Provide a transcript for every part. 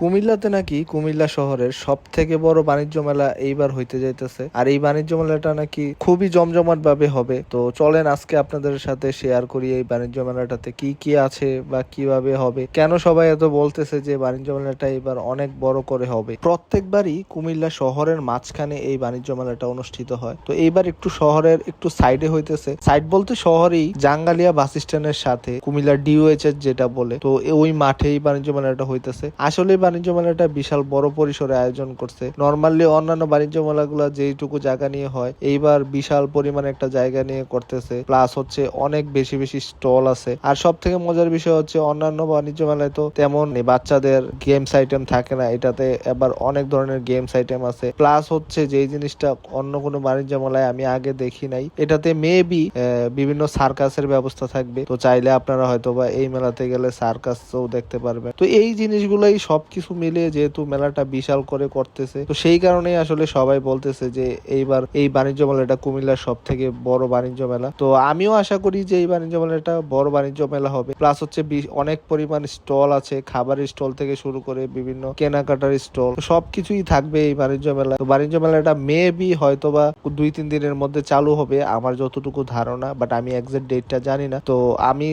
কুমিল্লাতে নাকি কুমিল্লা শহরের সব থেকে বড় বাণিজ্য মেলা এইবার হইতে যাইতেছে। আর এই বাণিজ্য মেলাটা নাকি খুবই জমজমাট ভাবে হবে। তো চলেন আজকে আপনাদের সাথে শেয়ার করি এই বাণিজ্য মেলাটাতে কি কি আছে বা কিভাবে হবে, কেন সবাই এত বলতেছে যে বাণিজ্য মেলাটা এবার অনেক বড় করে হবে। প্রত্যেকবারই কুমিল্লা শহরের মাঝখানে এই বাণিজ্য মেলাটা অনুষ্ঠিত হয়। তো এইবার একটু শহরের একটু সাইডে হইতেছে, সাইড বলতে শহরেই জাঙ্গালিয়া বাস স্ট্যান্ডের সাথে কুমিল্লা ডিওএইচএস যেটা বলে, তো ওই মাঠেই বাণিজ্য মেলাটা হইতেছে। আসলে বাণিজ্য মেলাটা বিশাল বড় পরিসরে আয়োজন করছে। নরমালি অন্যান্য বাণিজ্য মেলাগুলো যেইটুকু জায়গা নিয়ে হয়, এইবার বিশাল পরিমাণে একটা জায়গা নিয়ে করতেছে। প্লাস হচ্ছে অনেক বেশি বেশি স্টল আছে। আর সব থেকে মজার বিষয় হচ্ছে অন্যান্য বাণিজ্য মেলায় তো তেমন বাচ্চাদের গেমস আইটেম থাকে না, এটাতে এবার অনেক ধরনের গেমস আইটেম আছে। প্লাস হচ্ছে যেই জিনিসটা অন্য কোনো বাণিজ্য মেলায় আমি আগে দেখি নাই, এটাতে মেবি বিভিন্ন সার্কাসের ব্যবস্থা থাকবে। তো চাইলে আপনারা হয়তো বা এই মেলাতে গেলে সার্কাসও দেখতে পারবেন। তো এই জিনিসগুলোই সবকিছু মিলিয়ে যেহেতু মেলাটা বিশাল করে করতেছে, তো সেই কারণেই আসলে সবাই বলতেছে যে এইবার এই বাণিজ্য মেলাটা কুমিল্লার সব থেকে বড় বাণিজ্য মেলা। তো আমিও আশা করি যে এই বাণিজ্য মেলাটা বড় বাণিজ্য মেলা হবে। প্লাস হচ্ছে অনেক পরিমাণ স্টল আছে, খাবারের স্টল থেকে শুরু করে বিভিন্ন কেনাকাটার স্টল, সবকিছুই থাকবে এই বাণিজ্য মেলা। তো বাণিজ্য মেলাটা মেবি হয়তোবা 2-3 দিনের মধ্যে চালু হবে আমার যতটুকু ধারণা, বাট আমি এক্সাক্ট ডেটটা জানি না। তো আমি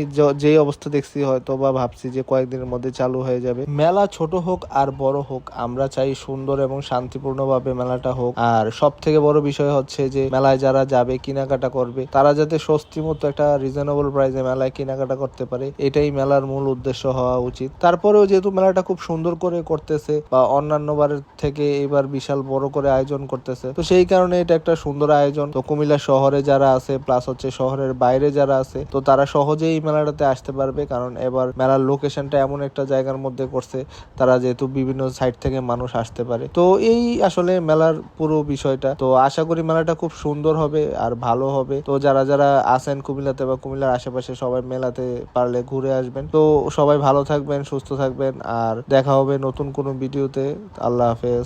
যে অবস্থা দেখছি হয়তোবা ভাবছি যে কয়েকদিনের মধ্যে চালু হয়ে যাবে। মেলা ছোট হোক আর বড় হোক, আমরা চাই সুন্দর এবং শান্তিপূর্ণভাবে মেলাটা হোক। আর সব থেকে বড় বিষয় হচ্ছে যে মেলায় যারা যাবে কেনাকাটা করবে, তারা যাতে স্বস্তি মতো একটা রিজনেবল প্রাইসে মেলায় কেনাকাটা করতে পারে, এটাই মেলার মূল উদ্দেশ্য হওয়া উচিত। তারপরেও যেহেতু মেলাটা খুব সুন্দর করে করতেছে বা অন্যান্য বারের থেকে এবার বিশাল বড় করে আয়োজন করতেছে, তো সেই কারণে এটা একটা সুন্দর আয়োজন। তো কুমিল্লা শহরে যারা আছে প্লাস হচ্ছে শহরের বাইরে যারা আছে, তো তারা সহজেই এই মেলাটাতে আসতে পারবে। কারণ এবার মেলার লোকেশনটা এমন একটা জায়গার মধ্যে করছে, তারা যেহেতু বিভিন্ন সাইড থেকে মানুষ আসতে পারে। তো এই আসলে মেলার পুরো বিষয়টা। তো আশা করি মেলাটা খুব সুন্দর হবে আর ভালো হবে। তো যারা যারা আছেন কুমিল্লাতে বা কুমিল্লার আশেপাশে, সবাই মেলাতে পারলে ঘুরে আসবেন। তো সবাই ভালো থাকবেন, সুস্থ থাকবেন, আর দেখা হবে নতুন কোনো ভিডিওতে। আল্লাহ হাফেজ।